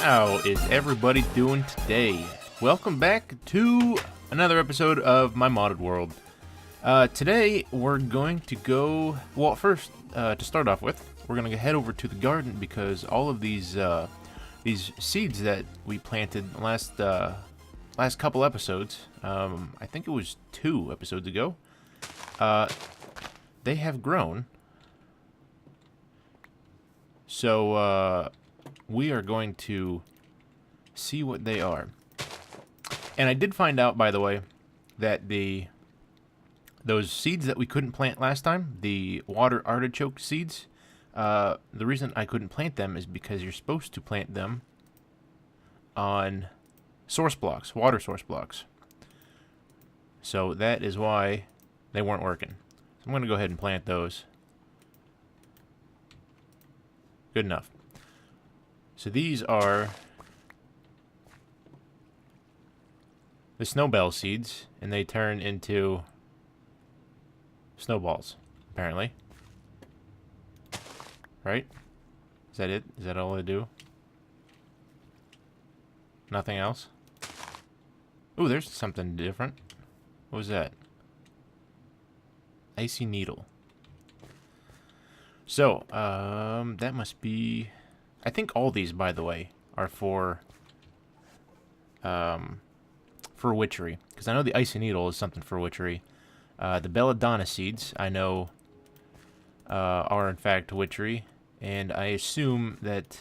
How is everybody doing today? Welcome back to another episode of my modded world. Today we're going to go, well, first, to start off with, we're going to head over to the garden because all of these seeds that we planted last couple episodes, I think it was 2 episodes ago, they have grown. So, we are going to see what they are. And I did find out, by the way, that those seeds that we couldn't plant last time, the water artichoke seeds, the reason I couldn't plant them is because you're supposed to plant them on source blocks, water source blocks. So that is why they weren't working. So I'm going to go ahead and plant those. Good enough. So these are the Snowbelle Seeds, and they turn into snowballs, apparently. Right? Is that it? Is that all they do? Nothing else? Ooh, there's something different. What was that? Icy needle. So, that must be... I think all these, by the way, are for witchery. Because I know the icy needle is something for witchery. The belladonna seeds, I know, are in fact witchery. And I assume that...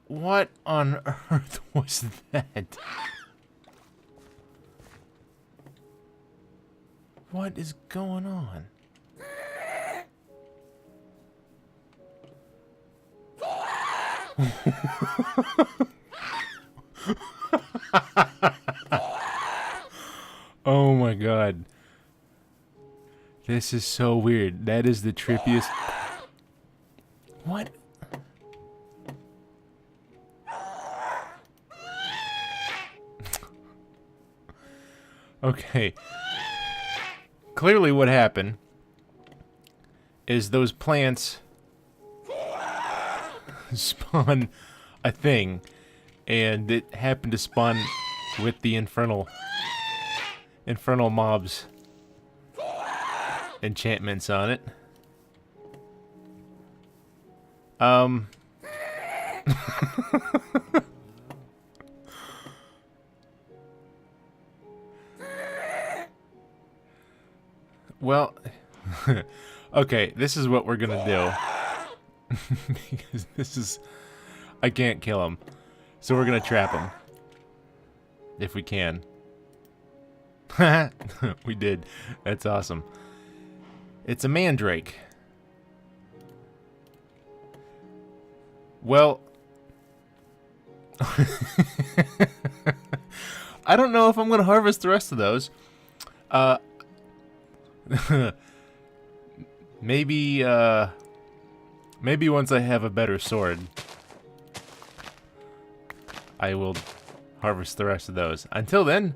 What on earth was that? What is going on? Oh my god. This is so weird. That is the trippiest... What? Okay. Clearly what happened is those plants spawn a thing, and it happened to spawn with the infernal mobs enchantments on it. Well, okay, this is what we're gonna do. Because this is... I can't kill him. So we're gonna trap him. If we can. We did. That's awesome. It's a mandrake. Well... I don't know if I'm gonna harvest the rest of those. Maybe once I have a better sword, I will harvest the rest of those. Until then,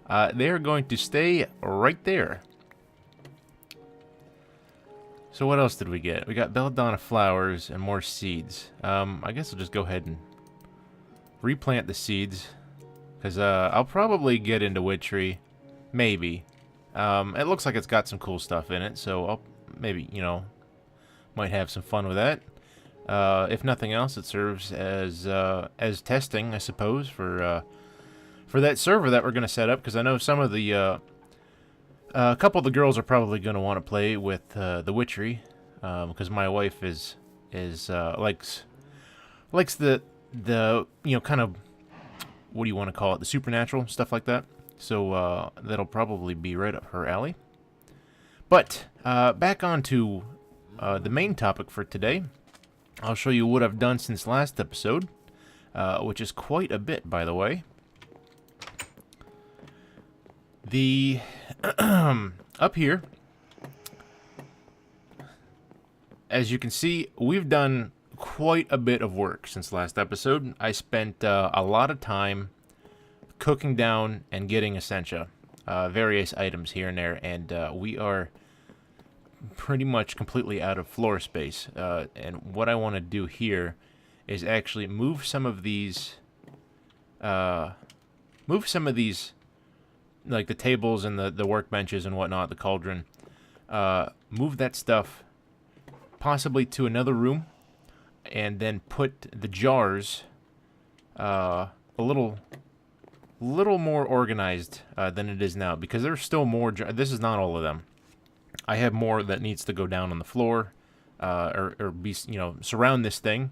they are going to stay right there. So what else did we get? We got belladonna flowers and more seeds. I guess I'll just go ahead and replant the seeds, because I'll probably get into witchery. Maybe. It looks like it's got some cool stuff in it, so I'll maybe, you know, might have some fun with that. If nothing else, it serves as testing, I suppose, for that server that we're going to set up, because I know some of the a couple of the girls are probably going to want to play with the witchery, because my wife likes the you know, kind of, what do you want to call it, the supernatural stuff like that. So that'll probably be right up her alley. But back on to the main topic for today. I'll show you what I've done since last episode, which is quite a bit, by the way. The up here, as you can see, we've done quite a bit of work since last episode. I spent a lot of time cooking down and getting essentia, various items here and there, and we are pretty much completely out of floor space. And what I want to do here is actually move some of these, like the tables and the workbenches and whatnot, the cauldron. Move that stuff possibly to another room, and then put the jars a little more organized than it is now, because there's still more. This is not all of them. I have more that needs to go down on the floor, or be, surround this thing,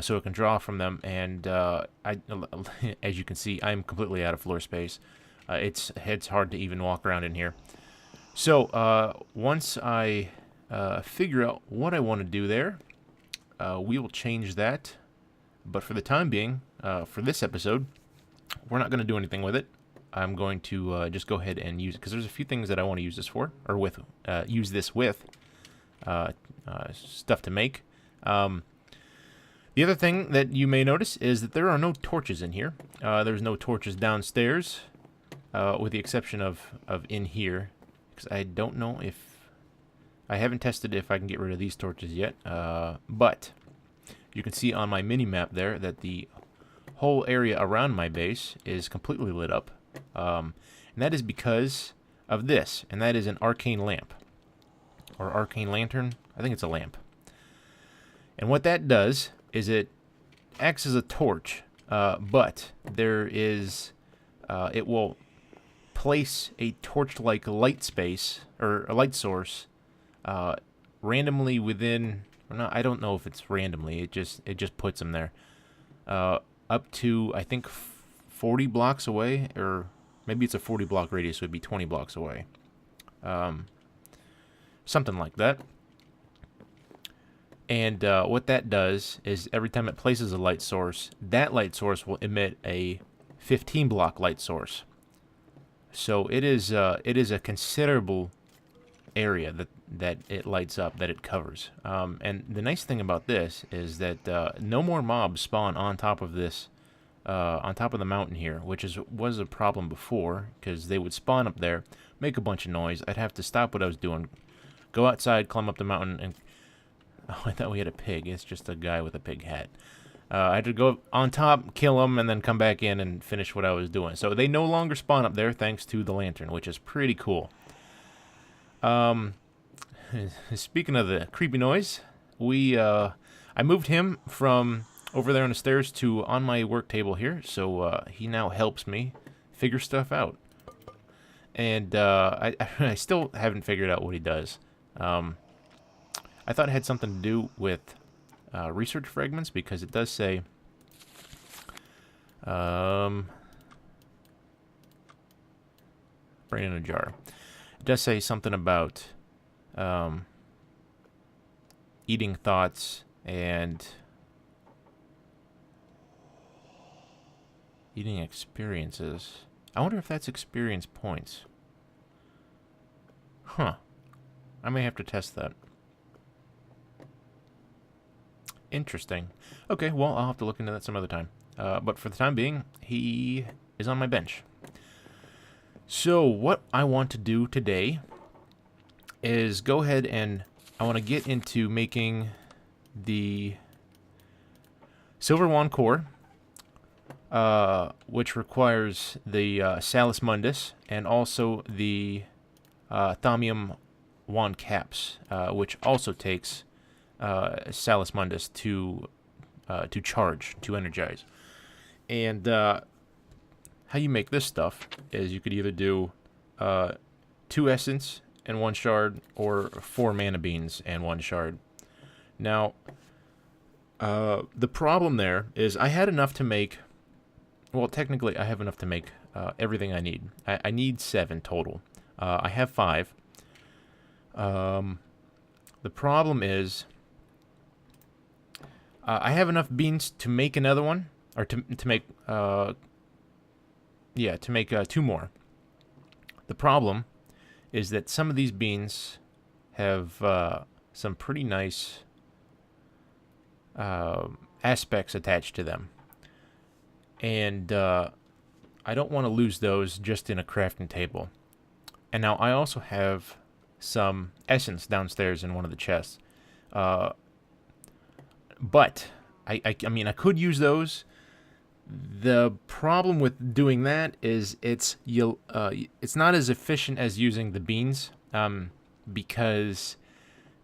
so it can draw from them. And as you can see, I'm completely out of floor space. It's hard to even walk around in here. So once I figure out what I want to do there, we will change that. But for the time being, for this episode, we're not going to do anything with it. I'm going to just go ahead and use it, because there's a few things that I want to use this for, or use this with stuff to make. The other thing that you may notice is that there are no torches in here. There's no torches downstairs, with the exception of in here, because I don't know if... I haven't tested if I can get rid of these torches yet, but you can see on my mini-map there that the whole area around my base is completely lit up. And that is because of this, and that is an Arcane Lamp. Or Arcane Lantern. I think it's a lamp. And what that does is it acts as a torch, but there is... it will place a torch-like light space, or a light source, randomly within... Or not, I don't know if it's randomly. It just puts them there. Up to, I think, 40 blocks away, or maybe it's a 40 block radius, so it'd be 20 blocks away. Something like that. And what that does is every time it places a light source, that light source will emit a 15 block light source. So it is a considerable area that it lights up, that it covers. And the nice thing about this is that no more mobs spawn on top of this, on top of the mountain here, which was a problem before, because they would spawn up there, make a bunch of noise. I'd have to stop what I was doing, go outside, climb up the mountain, and... Oh, I thought we had a pig. It's just a guy with a pig hat. I had to go on top, kill him, and then come back in and finish what I was doing. So they no longer spawn up there thanks to the lantern, which is pretty cool. Speaking of the creepy noise, I moved him from over there on the stairs to on my work table here, so he now helps me figure stuff out. And I still haven't figured out what he does. I thought it had something to do with research fragments, because it does say... brain in a jar. It does say something about eating thoughts and eating experiences. I wonder if that's experience points. Huh. I may have to test that. Interesting. Okay, well, I'll have to look into that some other time. But for the time being, he is on my bench. So what I want to do today is go ahead and I want to get into making the Silver Wand Core, which requires the Salus Mundus and also the Thaumium Wand Caps, which also takes Salus Mundus to charge, to energize. And how you make this stuff is you could either do 2 essence and 1 shard, or 4 mana beans and 1 shard. Now, the problem there is I had enough to make... Well, technically, I have enough to make everything I need. I need 7 total. I have 5. The problem is... I have enough beans to make another one, or to make, to make 2 more. The problem is that some of these beans have some pretty nice aspects attached to them, and I don't want to lose those just in a crafting table. And now I also have some essence downstairs in one of the chests. But I mean, I could use those. The problem with doing that is it's not as efficient as using the beans, because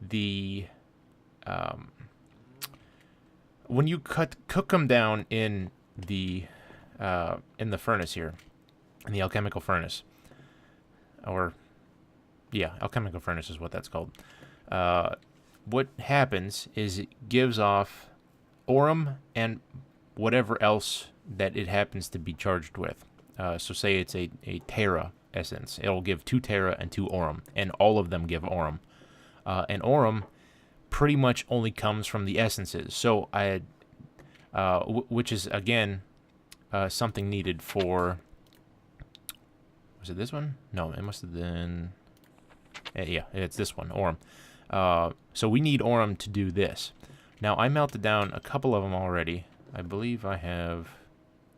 the when you cook them down in the furnace here, in the alchemical furnace, or yeah, alchemical furnace is what that's called. What happens is it gives off aurum and whatever else that it happens to be charged with. So say it's a Terra essence. It'll give 2 Terra and 2 aurum, and all of them give aurum. And aurum pretty much only comes from the essences. So which is, again, something needed for... Was it this one? No, it must have been... Yeah, it's this one, aurum. So we need aurum to do this. Now, I melted down a couple of them already. I believe I have...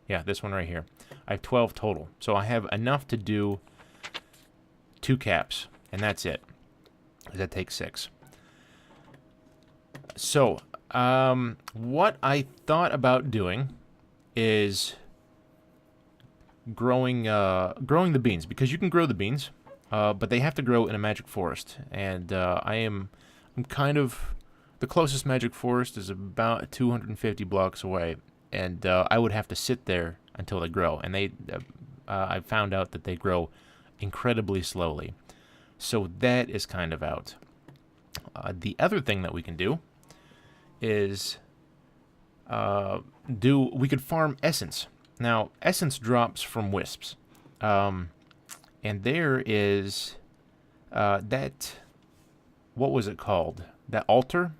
Yeah, this one right here. I have 12 total. So I have enough to do 2 caps, and that's it. That takes 6. So, what I thought about doing is growing the beans, because you can grow the beans, but they have to grow in a magic forest, and I'm kind of... The closest magic forest is about 250 blocks away, and I would have to sit there until they grow. And I found out that they grow incredibly slowly. So that is kind of out. The other thing that we can do is we could farm essence. Now, essence drops from wisps. And there is that... What was it called? That altar?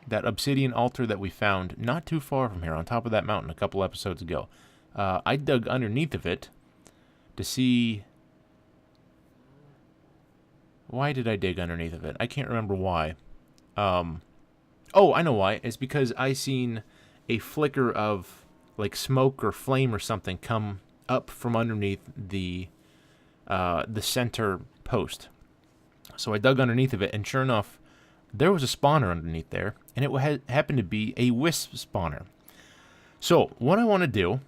That Obsidian Alter that we found not too far from here, on top of that mountain a couple episodes ago. I dug underneath of it to see... Why did I dig underneath of it? I can't remember why. Oh, I know why. It's because I seen a flicker of, like, smoke or flame or something come up from underneath the center post. So I dug underneath of it, and sure enough, there was a spawner underneath there, and it happened to be a wisp spawner. So, what I want to do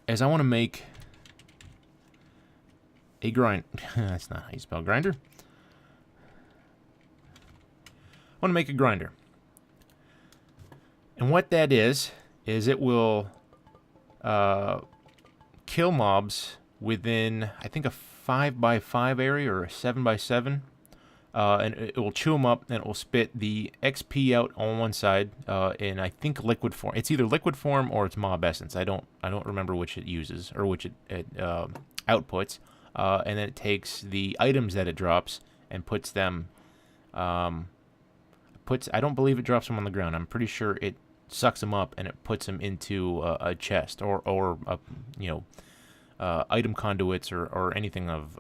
is I want to make a grind... That's not how you spell grinder. I want to make a grinder. And what that is it will kill mobs within, I think, a 5x5 area or a 7x7. And it will chew them up, and it will spit the XP out on one side, in, I think, liquid form. It's either liquid form or it's mob essence. I don't remember which it uses or which it outputs. And then it takes the items that it drops and puts them. I don't believe it drops them on the ground. I'm pretty sure it sucks them up and it puts them into a chest or item conduits or anything of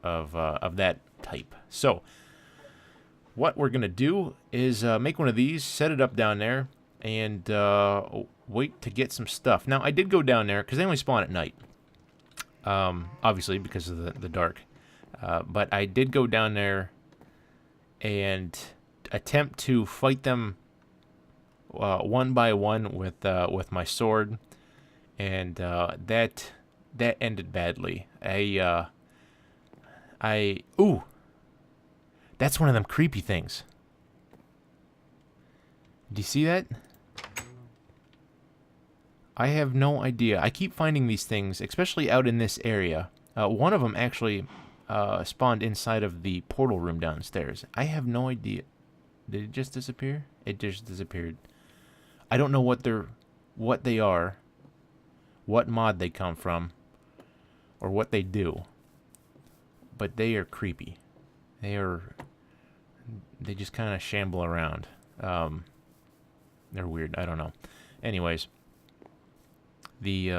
that type. So. What we're going to do is make one of these, set it up down there, and wait to get some stuff. Now, I did go down there, because they only spawn at night, obviously, because of the dark. But I did go down there and attempt to fight them one by one with my sword, and that ended badly. Ooh! That's one of them creepy things. Do you see that? I have no idea. I keep finding these things, especially out in this area. One of them actually spawned inside of the portal room downstairs. I have no idea. Did it just disappear? It just disappeared. I don't know what they are, what mod they come from, or what they do. But they are creepy. They just kind of shamble around. They're weird. I don't know. Anyways, the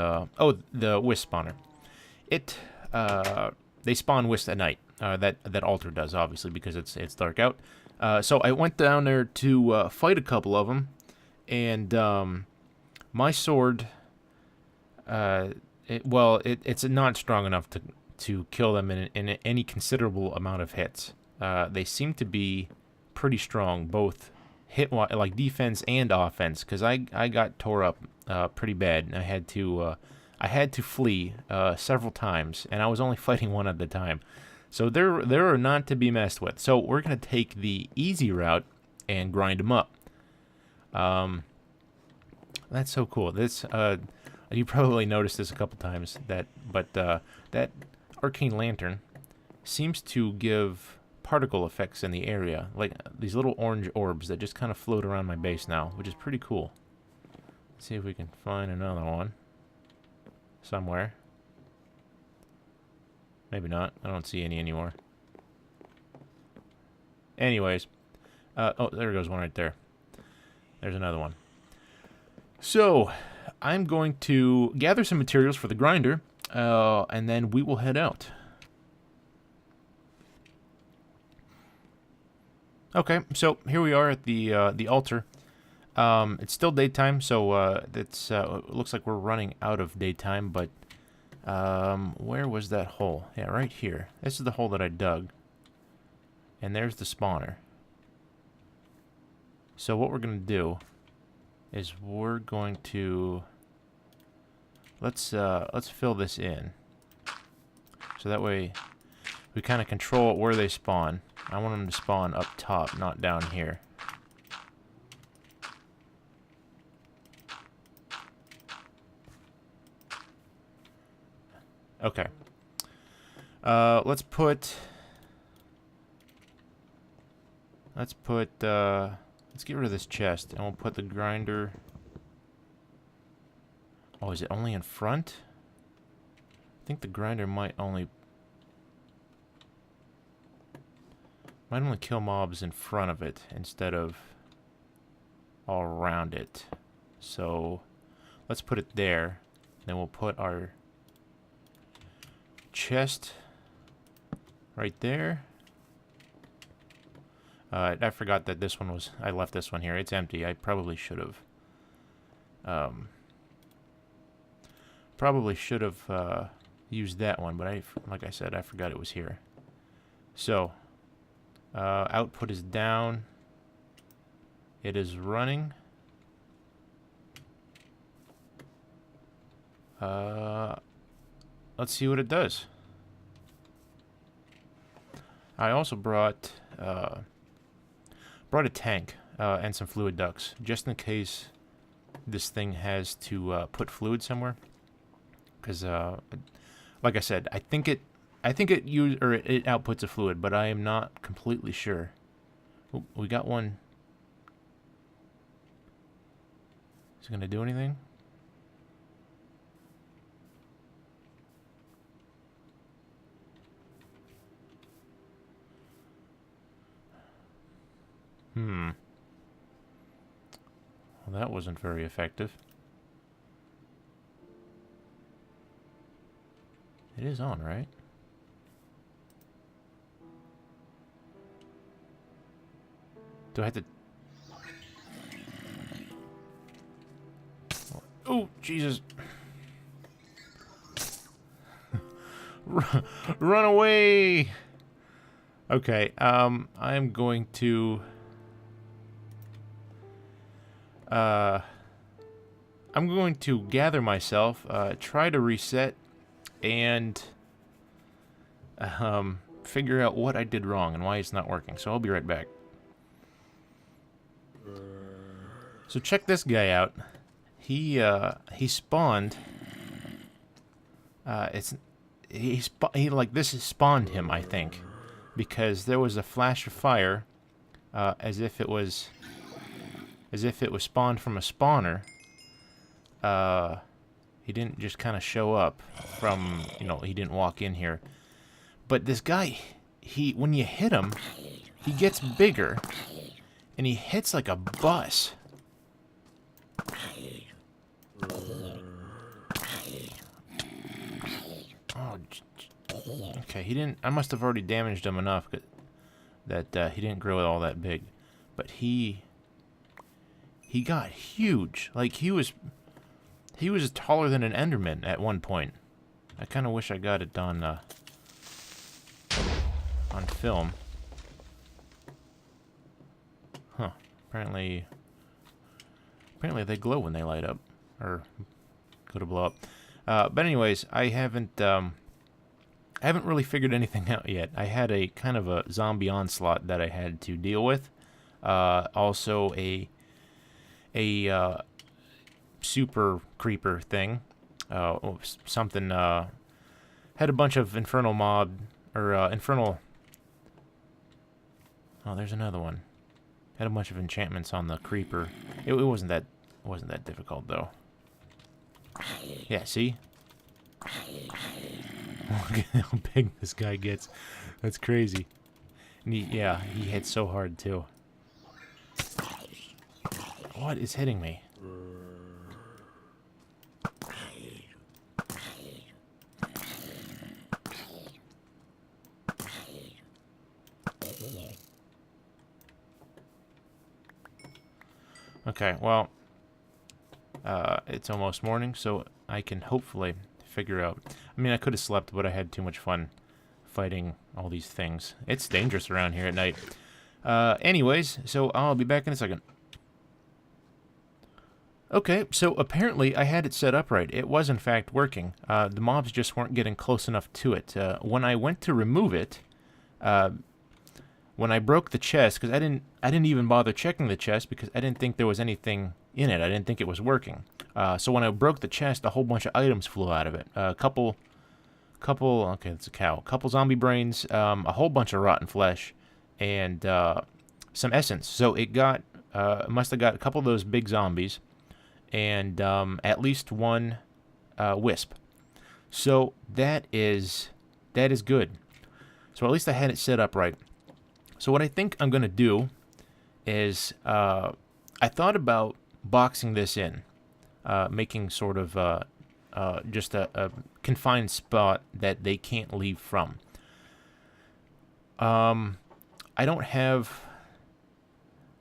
wisp spawner. They spawn wisps at night. That altar does, obviously, because it's dark out. So I went down there to fight a couple of them, and my sword. It's not strong enough to kill them in any considerable amount of hits. They seem to be pretty strong, both like defense and offense, because I got tore up pretty bad. And I had to flee several times, and I was only fighting one at a time. So they're not to be messed with. So we're gonna take the easy route and grind them up. That's so cool. This you probably noticed this a couple times. That Arcane Lantern seems to give particle effects in the area, like these little orange orbs that just kind of float around my base now, which is pretty cool. Let's see if we can find another one somewhere. Maybe not. I don't see any anymore. Anyways, oh, there goes one right there. There's another one. So, I'm going to gather some materials for the grinder, and then we will head out. Okay, so here we are at the altar. It's still daytime, so it looks like we're running out of daytime, but where was that hole? Yeah, right here. This is the hole that I dug. And there's the spawner. So what we're going to do is we're going to let's fill this in. So that way we kind of control where they spawn. I want them to spawn up top, not down here. Okay. Let's get rid of this chest, and we'll put the grinder. Oh, is it only in front? I think the grinder might only kill mobs in front of it instead of all around it. So let's put it there. Then we'll put our chest right there. I forgot that this one was... I left this one here. It's empty. I probably should have... used that one, but like I said, I forgot it was here. So, output is down. It is running. Let's see what it does. I also brought a tank and some fluid ducts, just in case this thing has to put fluid somewhere. Because, like I said, I think it outputs a fluid, but I am not completely sure. Oh, we got one. Is it gonna do anything? Well, that wasn't very effective. It is on, right? Do I have to... Oh, Jesus. Run away! Okay, I'm going to... I'm going to gather myself, try to reset, and figure out what I did wrong and why it's not working. So I'll be right back. So check this guy out. He spawned. This spawned him, I think, because there was a flash of fire, as if it was spawned from a spawner. He didn't just kind of show up from, he didn't walk in here. But this guy, when you hit him, he gets bigger, and he hits like a bus. Oh, okay, he didn't... I must have already damaged him enough that he didn't grow all that big. But he got huge. Like, he was taller than an Enderman at one point. I kind of wish I got it on film. Huh. Apparently they glow when they light up. Or go to blow up. But anyways, I haven't really figured anything out yet. I had a kind of a zombie onslaught that I had to deal with. Also a super creeper thing. Something had a bunch of infernal mob or infernal. Oh, there's another one. Had a bunch of enchantments on the creeper. It wasn't that difficult though. Yeah, see? Look at how big this guy gets. That's crazy. And he hit so hard too. What is hitting me? Okay, well, it's almost morning, so I can hopefully figure out. I mean, I could have slept, but I had too much fun fighting all these things. It's dangerous around here at night. Anyways, so I'll be back in a second. Okay, so apparently I had it set up right. It was in fact working. The mobs just weren't getting close enough to it. When I went to remove it, when I broke the chest, because I didn't even bother checking the chest because I didn't think there was anything in it. I didn't think it was working. So when I broke the chest, a whole bunch of items flew out of it. Okay, that's a cow. A couple zombie brains, a whole bunch of rotten flesh, and some essence. So it must have got a couple of those big zombies, and at least one wisp. So that is good. So at least I had it set up right. So what I think I'm going to do is I thought about boxing this in, making sort of just a confined spot that they can't leave from. I don't have...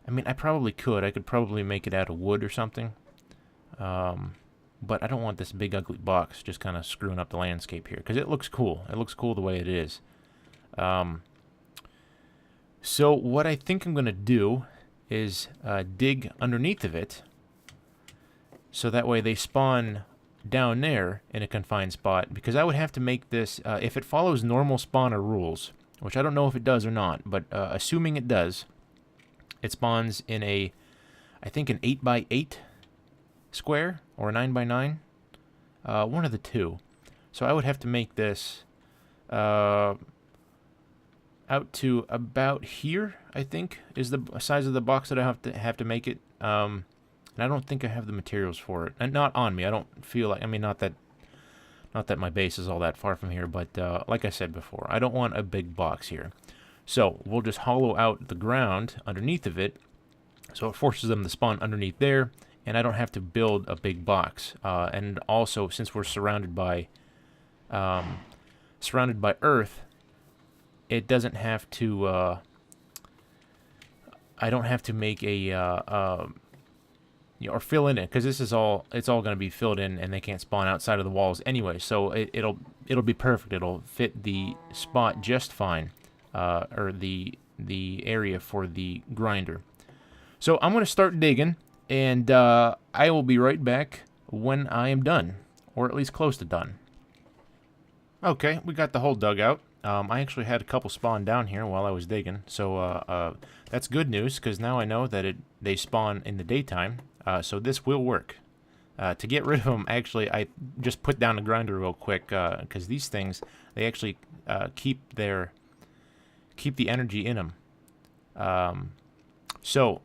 I mean, I probably could. I could probably make it out of wood or something. But I don't want this big ugly box just kind of screwing up the landscape here, because it looks cool. It looks cool the way it is. So what I think I'm going to do is dig underneath of it, so that way they spawn down there in a confined spot, because I would have to make this, if it follows normal spawner rules, which I don't know if it does or not, but assuming it does, it spawns in I think an 8x8 square, or a 9x9, one of the two. So I would have to make this out to about here, I think, is the size of the box that I have to make it. And I don't think I have the materials for it, and not on me. I don't feel like, I mean, not that my base is all that far from here, but like I said before, I don't want a big box here. So we'll just hollow out the ground underneath of it, so it forces them to spawn underneath there, and I don't have to build a big box. And also, since we're surrounded by earth, it doesn't have to. I don't have to make a or fill in it, because this is all. It's all going to be filled in, and they can't spawn outside of the walls anyway. So it'll be perfect. It'll fit the spot just fine, or the area for the grinder. So I'm going to start digging, and I will be right back when I am done, or at least close to done. Okay, we got the hole dug out. I actually had a couple spawn down here while I was digging, so that's good news, because now I know that they spawn in the daytime, so this will work. To get rid of them, actually, I just put down the grinder real quick, because these things, they actually keep the energy in them. So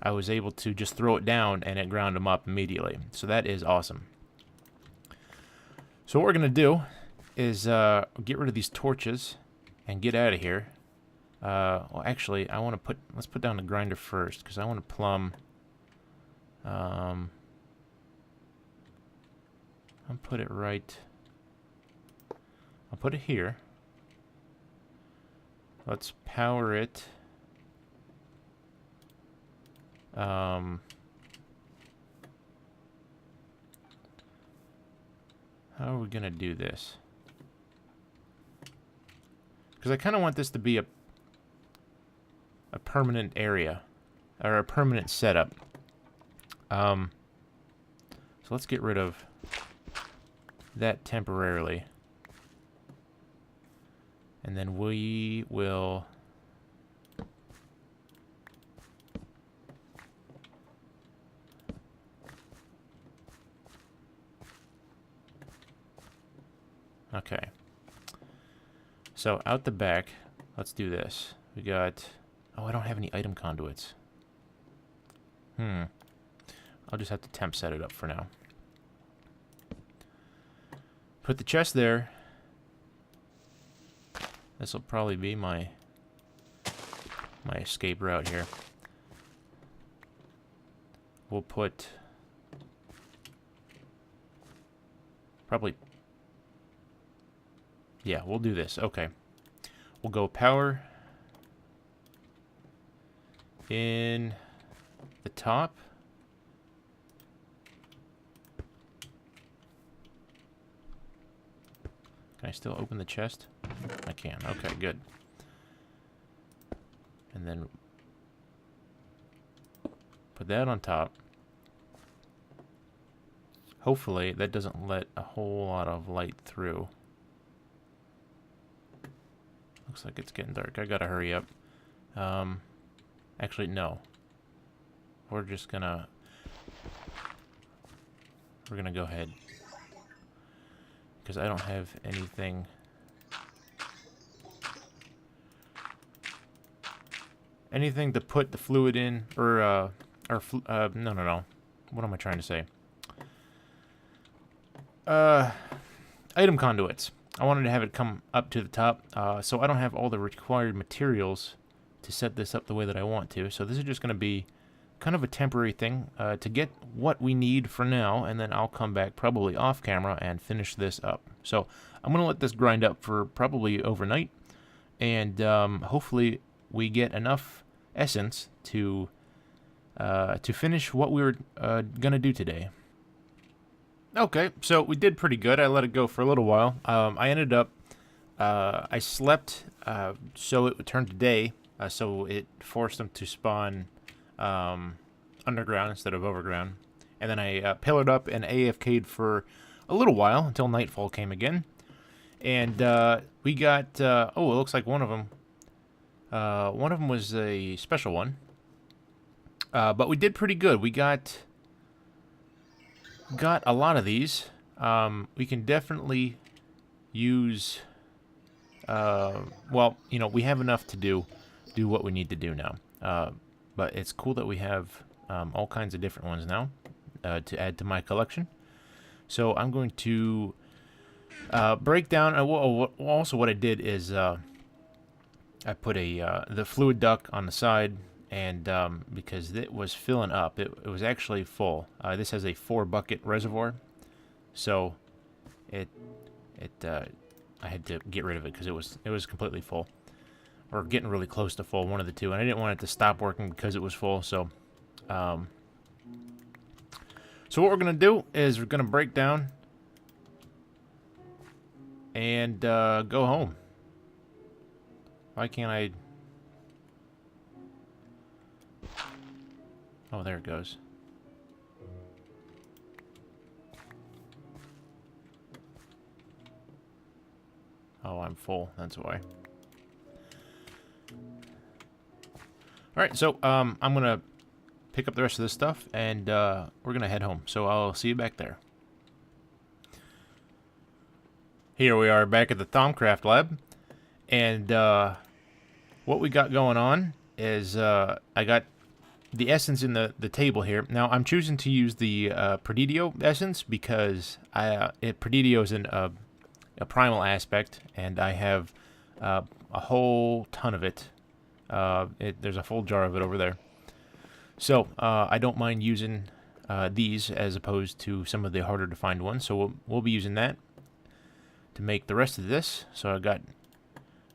I was able to just throw it down, and it ground them up immediately. So that is awesome. So what we're going to do is get rid of these torches and get out of here. Well, actually, let's put down the grinder first, because I want to plumb. I'll put it right. I'll put it here. Let's power it. How are we gonna do this? Because I kind of want this to be a permanent area. or a permanent setup. So let's get rid of that temporarily. And then we will... Okay. So out the back, let's do this. We got... Oh, I don't have any item conduits. I'll just have to temp set it up for now. Put the chest there. This will probably be my escape route here. We'll put... Probably... Yeah, we'll do this. Okay. We'll go power in the top. Can I still open the chest? I can. Okay, good. And then put that on top. Hopefully that doesn't let a whole lot of light through. Looks like it's getting dark. I gotta hurry up. Actually, no. We're gonna go ahead. Because I don't have anything. Anything to put the fluid in, or no. What am I trying to say? Item conduits. I wanted to have it come up to the top, so I don't have all the required materials to set this up the way that I want to. So this is just going to be kind of a temporary thing to get what we need for now, and then I'll come back probably off camera and finish this up. So I'm going to let this grind up for probably overnight, and hopefully we get enough essence to finish what we were going to do today. Okay, so we did pretty good. I let it go for a little while. I ended up, I slept, so it would turn to day, so it forced them to spawn underground instead of overground. And then I pillared up and AFK'd for a little while until nightfall came again. And we got, oh, it looks like one of them was a special one. But we did pretty good. We got a lot of these. We can definitely use, well, you know, we have enough to do what we need to do now. But it's cool that we have all kinds of different ones now to add to my collection. So I'm going to break down. Also, what I did is I put the fluid duct on the side. And because it was filling up, it was actually full. This has a 4-bucket reservoir, so I had to get rid of it because it was completely full, or getting really close to full, one of the two. And I didn't want it to stop working because it was full. So, so what we're gonna do is we're gonna break down and go home. Why can't I? Oh, there it goes. Oh, I'm full. That's why. Alright, so I'm going to pick up the rest of this stuff, and we're going to head home. So I'll see you back there. Here we are back at the Thaumcraft lab. And what we got going on is I got the essence in the table here. Now I'm choosing to use the Predidio essence because Predidio is a primal aspect, and I have a whole ton of it. There's a full jar of it over there. So I don't mind using these as opposed to some of the harder to find ones. So we'll be using that to make the rest of this. So I got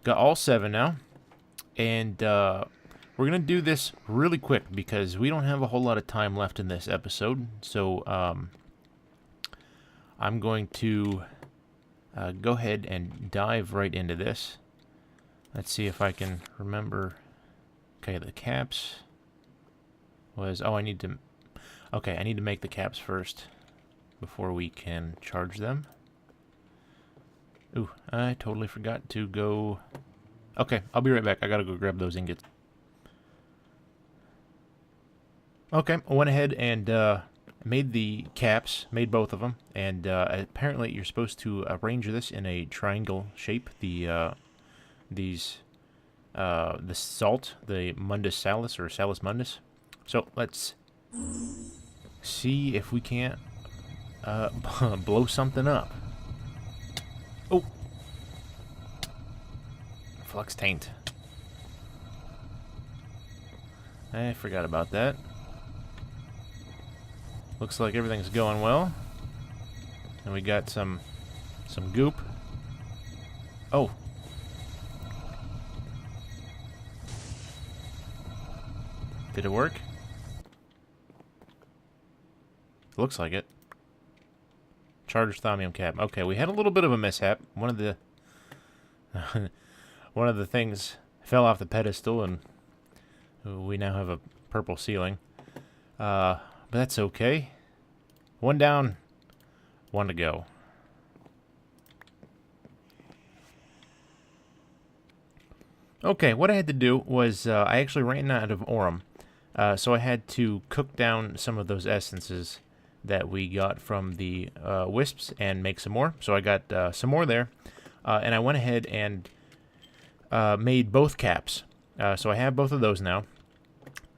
all 7 now, and we're going to do this really quick because we don't have a whole lot of time left in this episode. So I'm going to go ahead and dive right into this. Let's see if I can remember. Okay, the caps. was... Oh, I need to... Okay, I need to make the caps first before we can charge them. Ooh, I totally forgot to go... Okay, I'll be right back. I gotta go grab those ingots. Okay, I went ahead and made the caps, made both of them, and apparently you're supposed to arrange this in a triangle shape. The salt, the Mundus Salus or Salus Mundus. So let's see if we can't blow something up. Oh, flux taint. I forgot about that. Looks like everything's going well. And we got some goop. Oh. Did it work? Looks like it. Charged thaumium cap. Okay, we had a little bit of a mishap. One of the one of the things fell off the pedestal, and we now have a purple ceiling. But that's okay. One down, one to go. Okay, what I had to do was I actually ran out of Aurum. So I had to cook down some of those essences that we got from the wisps and make some more. So I got some more there. And I went ahead and made both caps. So I have both of those now.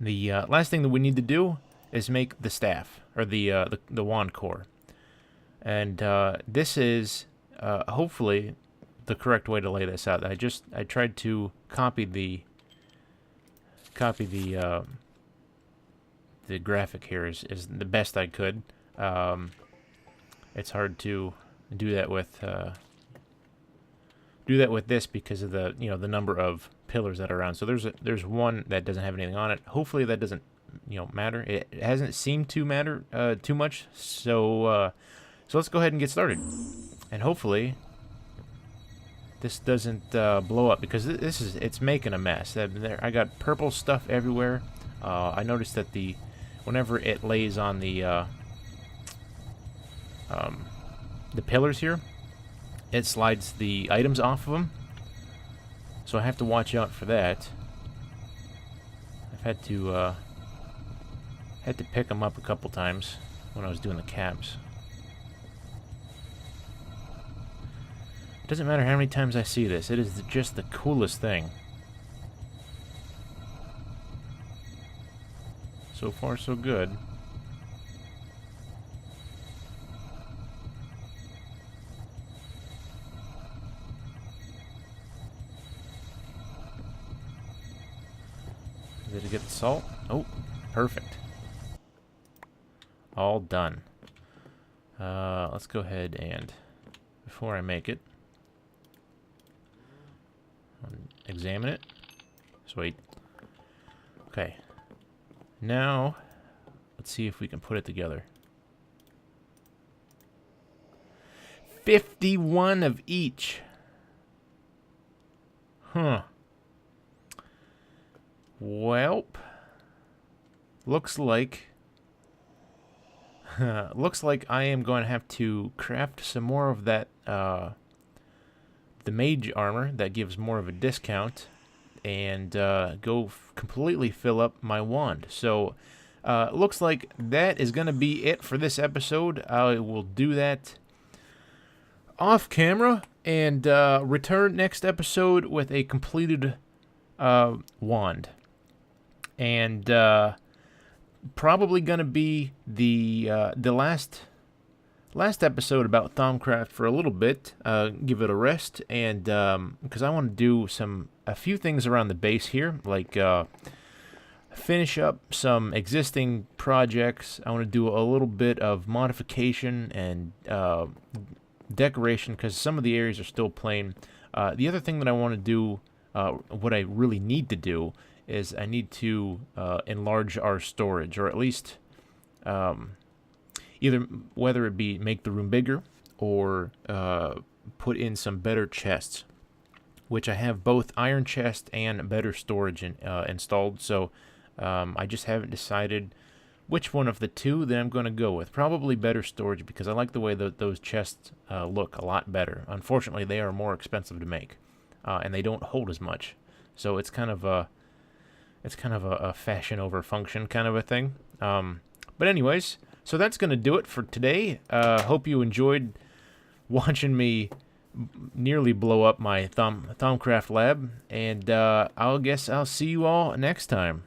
The last thing that we need to do is make the staff, or the wand core. And this is hopefully the correct way to lay this out. I tried to copy the graphic here is the best I could. It's hard to do that with this because of the the number of pillars that are around. So there's one that doesn't have anything on it. Hopefully that doesn't matter. It hasn't seemed to matter too much. So let's go ahead and get started. And hopefully this doesn't blow up, because it's making a mess. I got purple stuff everywhere. I noticed that whenever it lays on the pillars here, it slides the items off of them. So I have to watch out for that. I've had to pick them up a couple times when I was doing the caps. Doesn't matter how many times I see this, it is just the coolest thing. So far, so good. Did it get the salt? Oh, perfect. All done. Let's go ahead and, before I make it, examine it. Sweet. Okay. Now, let's see if we can put it together. 51 of each. Huh. Welp. Looks like I am going to have to craft some more of that the mage armor that gives more of a discount, and go completely fill up my wand. So looks like that is going to be it for this episode. I will do that off camera and return next episode with a completed wand. And probably going to be the last episode about Thaumcraft for a little bit. Give it a rest, and because I want to do a few things around the base here, like finish up some existing projects. I want to do a little bit of modification and decoration, because some of the areas are still plain. The other thing that I want to do, what I really need to do, is I need to enlarge our storage, or at least either whether it be make the room bigger or put in some better chests, which I have both iron chest and better storage installed. So I just haven't decided which one of the two that I'm going to go with. Probably better storage, because I like the way that those chests look a lot better. Unfortunately, they are more expensive to make, and they don't hold as much. So it's kind of a fashion over function kind of a thing. But anyways, so that's going to do it for today. Hope you enjoyed watching me nearly blow up my Thaumcraft lab, and I'll see you all next time.